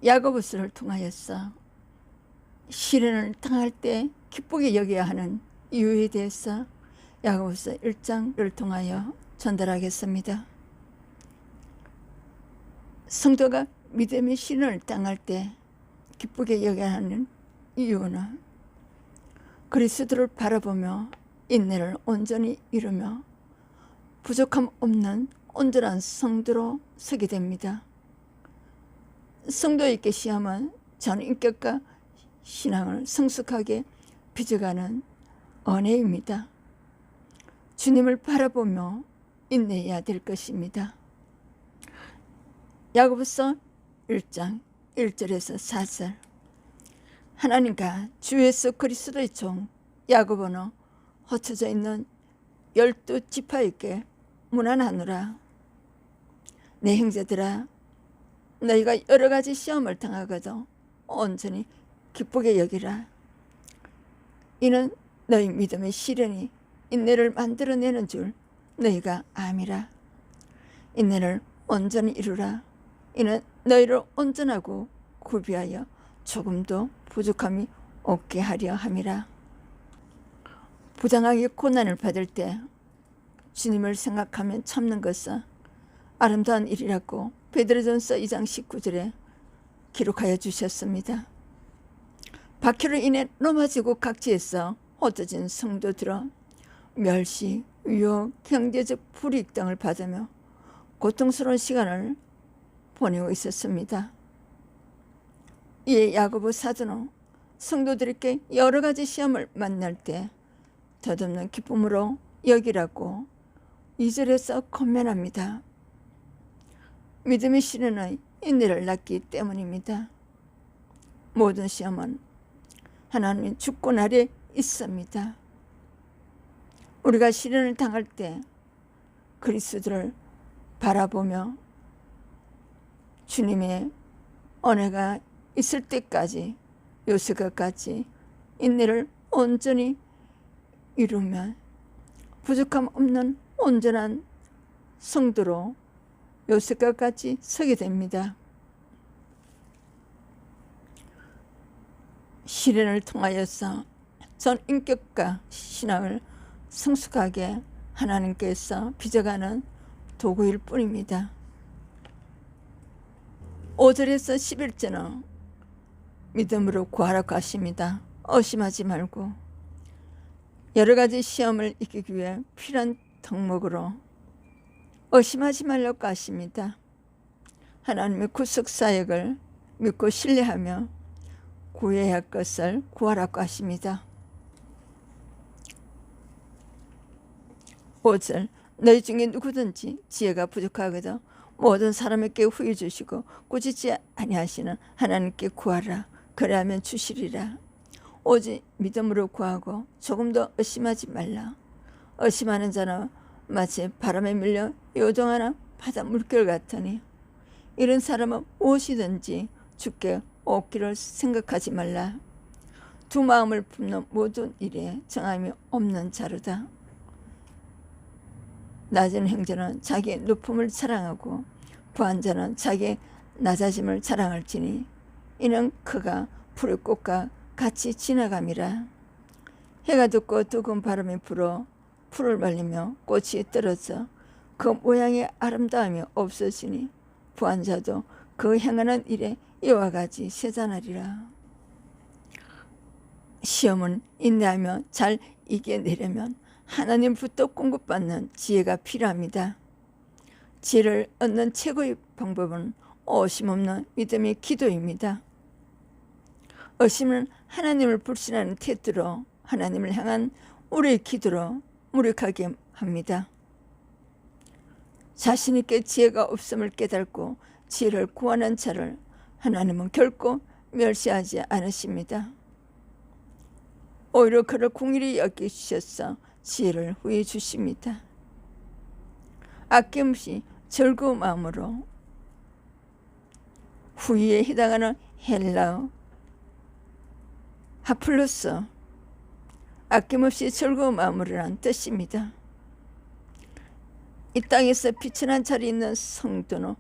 야고보서를 통하여서 시련을 당할 때 기쁘게 여겨야 하는 이유에 대해서 야고보서 1장을 통하여 전달하겠습니다. 성도가 믿음의 시련을 당할 때 기쁘게 여겨야 하는 이유는 그리스도를 바라보며 인내를 온전히 이루며 부족함 없는 온전한 성도로 서게 됩니다. 성도에게 시험은 전인격과 신앙을 성숙하게 빚어가는 은혜입니다. 주님을 바라보며 인내해야 될 것입니다. 야고보서 1장 1절에서 4절. 하나님과 주 예수 그리스도의 종 야고보는 흩어져 있는 12지파에게 문안하노라. 내 형제들아, 너희가 여러 가지 시험을 당하거든 온전히 기쁘게 여기라. 이는 너희 믿음의 시련이 인내를 만들어내는 줄 너희가 암이라. 인내를 온전히 이루라. 이는 너희를 온전하고 구비하여 조금도 부족함이 없게 하려 함이라. 부당하게 고난을 받을 때 주님을 생각하면 참는 것은 아름다운 일이라고 베드로전서 2장 19절에 기록하여 주셨습니다. 박해로 인해 넘어지고 각지에서 흩어진 성도들은 멸시, 위협, 경제적 불이익 등을 받으며 고통스러운 시간을 보내고 있었습니다. 이에 야고보 사도는 성도들에게 여러 가지 시험을 만날 때 덧없는 기쁨으로 여기라고 2절에서 권면합니다. 믿음의 시련은 인내를 낳기 때문입니다. 모든 시험은 하나님의 주권 아래 있습니다. 우리가 시련을 당할 때 그리스도를 바라보며 주님의 은혜가 있을 때까지 요새까지 인내를 온전히 이루면 부족함 없는 온전한 성도로 요새까지 서게 됩니다. 시련을 통하여서 전 인격과 신앙을 성숙하게 하나님께서 빚어가는 도구일 뿐입니다. 5절에서 11절은 믿음으로 구하라고 하십니다. 의심하지 말고 여러 가지 시험을 이기기 위해 필요한 덕목으로 의심하지 말라고 하십니다. 하나님의 구속사역을 믿고 신뢰하며 구해야 할 것을 구하라고 하십니다. 5절. 너희 중에 누구든지 지혜가 부족하거든 모든 사람에게 후히 주시고 꾸짖지 아니하시는 하나님께 구하라. 그래야면 주시리라. 오직 믿음으로 구하고 조금도 의심하지 말라. 의심하는 자는 마치 바람에 밀려 요동하는 바다 물결 같으니 이런 사람은 무엇이든지 주께 얻기를 생각하지 말라. 두 마음을 품는 모든 일에 정함이 없는 자로다. 낮은 형제는 자기의 높음을 자랑하고 부한 자는 자기의 낮아짐을 자랑할지니 이는 그가 푸른 꽃과 같이 지나감이라. 해가 돋고 뜨거운 바람이 불어 풀을 말리며 꽃이 떨어져 그 모양의 아름다움이 없어지니 부한 자도 그 행하는 일에 이와 같이 세잔하리라. 시험은 인내하며 잘 이겨내려면 하나님부터 공급받는 지혜가 필요합니다. 지혜를 얻는 최고의 방법은 의심 없는 믿음의 기도입니다. 의심은 하나님을 불신하는 태도로 하나님을 향한 우리의 기도로 무력하게 합니다. 자신에게 지혜가 없음을 깨닫고 지혜를 구하는 자를 하나님은 결코 멸시하지 않으십니다. 오히려 그를 긍휼히 여기셔서 지혜를 후해 주십니다. 아낌없이 즐거운 마음으로 후위에 해당하는 헬라어 하플로스 아낌없이 즐거운 마음으로라는 뜻입니다. 이 땅에서 빛이 난 자리에 있는 성도는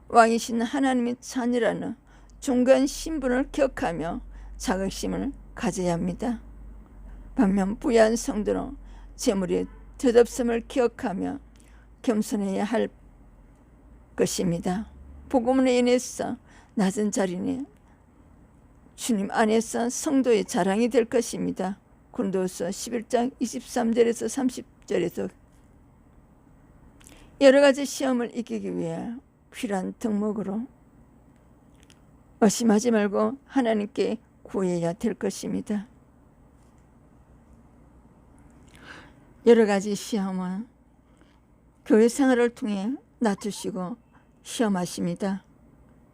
왕이신 하나님의 자녀라는 중간 신분을 기억하며 자긍심을 가져야 합니다. 반면 부유한 성도는 재물이 덧없음을 기억하며 겸손해야 할 것입니다. 복음으로 인해서 낮은 자리니 주님 안에서 성도의 자랑이 될 것입니다. 고린도후서 11장 23절에서 30절에서 여러 가지 시험을 이기기 위해 필요한 덕목으로 의심하지 말고 하나님께 구해야 될 것입니다. 여러 가지 시험은 교회 생활을 통해 낮추시고 시험하십니다.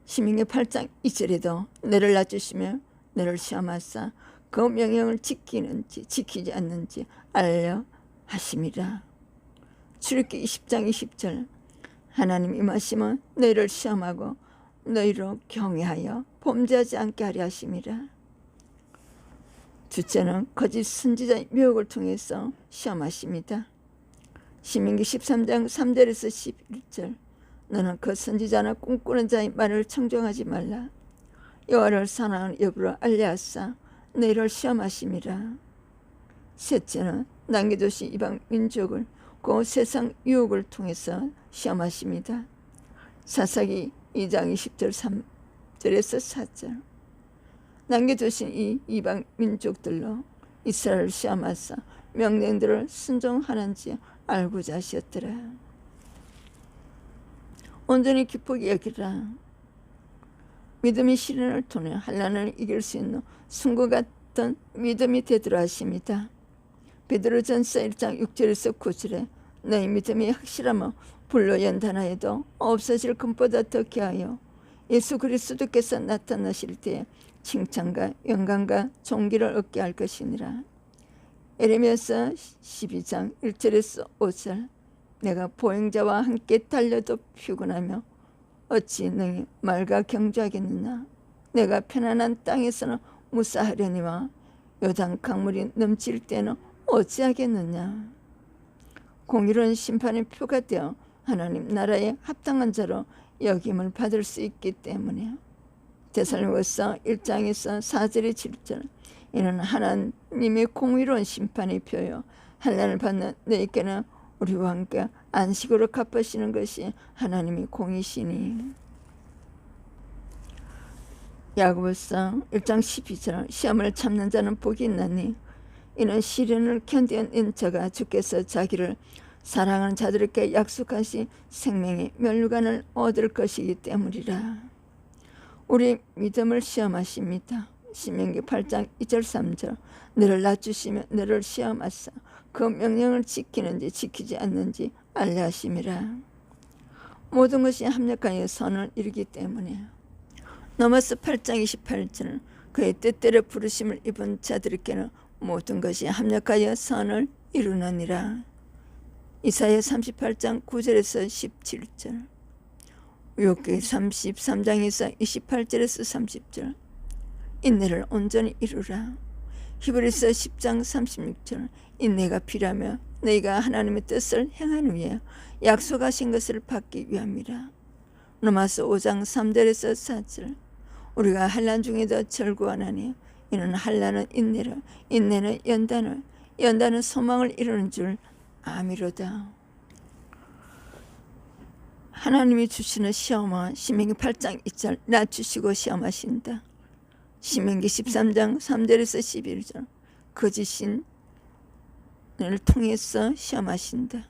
신명기 8장 2절에도 너를 낮추시며 너를 시험하사 그 명령을 지키는지 지키지 않는지 알려 하심이라. 출애굽기 20장 20절 하나님 임하심은 너희를 시험하고 너희로 경외하여 범죄하지 않게 하려 하심이라. 둘째는 거짓 선지자의 미혹을 통해서 시험하십니다. 신명기 13장 3절에서 11절 너는 그 선지자나 꿈꾸는 자의 말을 청종하지 말라. 여호와를 사랑하는 여부를 알려하사 너희를 시험하심이라. 셋째는 남겨두신 이방 민족을 그 세상 유혹을 통해서 시험하십니다. 사사기 2장 20절 3절에서 4절 남겨두신 이 이방 민족들로 이스라엘을 시험하사 명령들을 순종하는지 알고자 하셨더라. 온전히 기쁘게 여기라. 믿음의 시련을 통해 환난을 이길 수 있는 승과 같은 믿음이 되도록 하십니다. 베드로전서 1장 6절에서 9절에 너희 믿음이 확실하면 불로 연단하여도 없어질 것보다 더 귀하여 예수 그리스도께서 나타나실 때에 칭찬과 영광과 존귀를 얻게 할 것이니라. 에레미야서 12장 1절에서 5절 내가 보행자와 함께 달려도 피곤하며 어찌 능히 말과 경주하겠느냐. 내가 편안한 땅에서는 무사하려니와 요단 강물이 넘칠 때는 어찌하겠느냐. 공의로운 심판의 표가 되어 하나님 나라에 합당한 자로 여김을 받을 수 있기 때문에 데살로니가서 1장에서 4절에 7절 이는 하나님의 공의로운 심판의 표요 환난을 받는 너희께는 우리와 함께 안식으로 갚으시는 것이 하나님의 공의시니. 야고보서 1장 12절 시험을 참는 자는 복이 있나니 이는 시련을 견디는 자가 주께서 자기를 사랑하는 자들에게 약속하신 생명의 멸류관을 얻을 것이기 때문이라. 우리 믿음을 시험하십니다. 신명기 8장 2절 3절 너를 낮추시며 너를 시험하사 그 명령을 지키는지 지키지 않는지 알려 하심이라. 모든 것이 합력하여 선을 이루기 때문에 로마서 8장 28절 그의 뜻대로 부르심을 입은 자들에게는 모든 것이 합력하여 선을 이루느니라. 이사야 38장 9절에서 17절 욥기 33장에서 28절에서 30절 인내를 온전히 이루라. 히브리서 10장 36절 인내가 필요하며 너희가 하나님의 뜻을 행한 후에 약속하신 것을 받기 위함이라. 로마서 5장 3절에서 4절 우리가 환난 중에도 절구하나니 이는 환난은 인내를 인내는 연단을 연단은 소망을 이루는 줄 아미로다. 하나님이 주시는 시험은 신명기 8장 2절 낮추시고 시험하신다. 신명기 13장 3절에서 11절 거짓신을 통해서 시험하신다.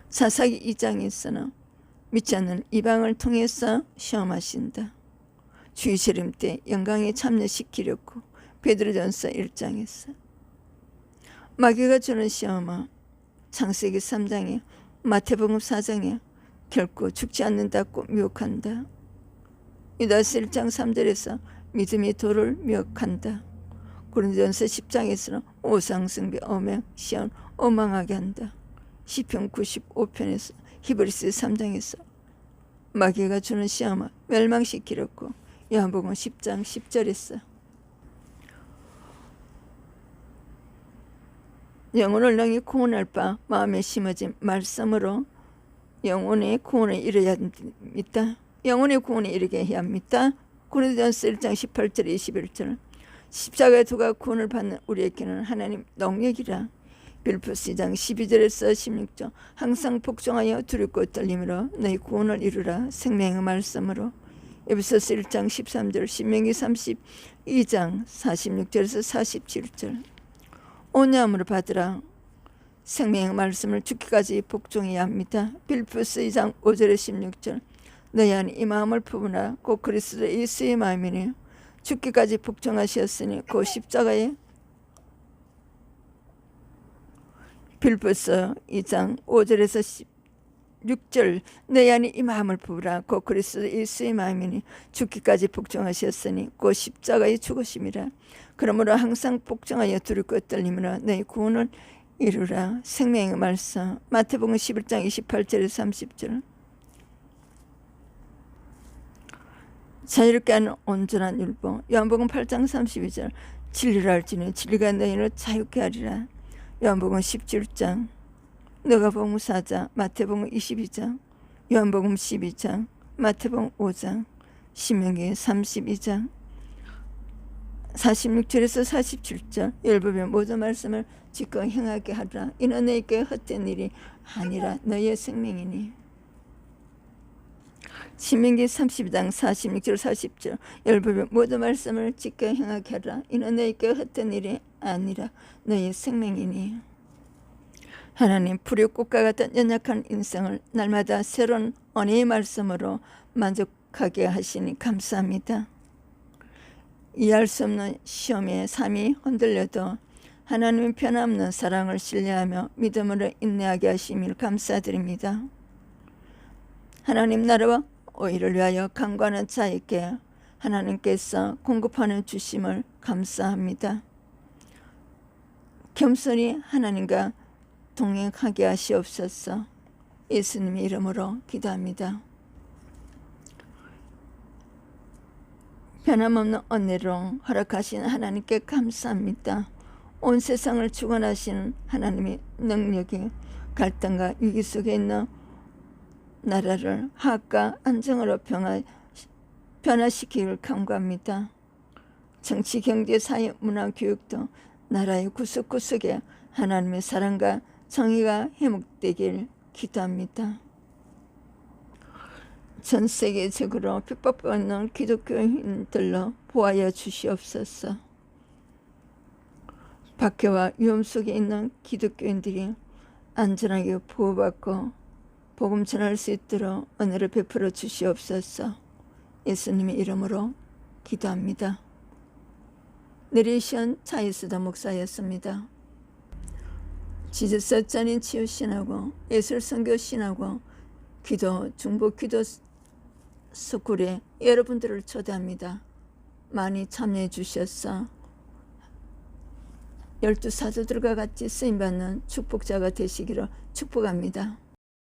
사사기 2장에서는 믿지 않는 이방을 통해서 시험하신다. 주의 재림 때 영광에 참여시키려고 베드로전서 1장에서 마귀가 주는 시험은 창세기 3장에 마태복음 4장에 결코 죽지 않는다고 미혹한다. 유다서 1장 3절에서 믿음의 도를 미혹한다. 고린도전서 10장에서는 오상승배 어명 시험 오망하게 한다. 시편 95편에서 히브리서 3장에서 마귀가 주는 시험을 멸망시키려고 요한복음 10장 10절에서 영혼을 능히 구원할 바 마음에 심어진 말씀으로 영혼의 구원을 이루어야 합니다. 영혼의 구원에 이르게 해야 합니다. 고린도전서 1장 18절 21절. 십자가의 도가 구원을 받는 우리에게는 하나님 능력이라. 빌립보서 2장 12절에서 16절. 항상 복종하여 두렵고 떨림으로 너희 구원을 이루라. 생명의 말씀으로. 에베소서 1장 13절. 신명기 32장 46절에서 47절. 온유함으로 받으라. 생명의 말씀을 죽기까지 복종해야 합니다. 빌립보서 2장 5절에 16절. 너희 안에 이 마음을 품으라. 곧 그리스도 예수의 마음이니 죽기까지 복종하셨으니 그 십자가에. 빌립보서 2장 5절에서 6절. 너희 안에 이 마음을 품으라. 곧 그리스도 예수의 마음이니 죽기까지 복종하셨으니 그 십자가의 죽으심이라. 그러므로 항상 복종하여 두렵고 떨림으로 너희 구원을 이루라. 생명의 말씀. 마태복음 11장 28절에서 30절. 자유롭게 하는 온전한 율법. 요한복음 8장 32절. 진리를 알지니 진리가 너희를 자유케 하리라. 요한복음 17장. 누가복음 4장. 마태복음 22장. 요한복음 12장. 마태복음 5장. 신명기 32장 46절에서 47절. 율법의 모든 말씀을 지켜 행하게 하라. 이는 너희에게 헛된 일이 아니라 너희의 생명이니. 신명기 32장 46절 40절. 율법의 모든 말씀을 지켜 행하게 하라. 이는 너희에게 헛된 일이 아니라 너희의 생명이니. 하나님, 풀이꽃과 같은 연약한 인생을 날마다 새로운 은혜의 말씀으로 만족하게 하시니 감사합니다. 이해할 수 없는 시험에 삶이 흔들려도 하나님의 변함없는 사랑을 신뢰하며 믿음으로 인내하게 하심을 감사드립니다. 하나님 나라와 의를 위하여 강구하는 자에게 하나님께서 공급하는 주심을 감사합니다. 겸손히 하나님과 동행하게 하시옵소서. 예수님의 이름으로 기도합니다. 변함없는 은혜로 허락하신 하나님께 감사합니다. 온 세상을 주관하시는 하나님의 능력이 갈등과 위기 속에 있는 나라를 화합과 안정으로 변화시키기를 간구합니다. 정치, 경제, 사회, 문화, 교육 등 나라의 구석구석에 하나님의 사랑과 정의가 회복되길 기도합니다. 전 세계적으로 핍박받는 기독교인들로 보호하여 주시옵소서. 박해와 위험 속에 있는 기독교인들이 안전하게 보호받고 복음 전할 수 있도록 은혜를 베풀어 주시옵소서. 예수님의 이름으로 기도합니다. 내리시온 차이수다 목사였습니다. 지저스 전인 치유신하고 예술선교신하고 기도 중보 기도 스쿨에 여러분들을 초대합니다. 많이 참여해 주셔서 12 사도들과 같이 쓰임받는 축복자가 되시기를 축복합니다.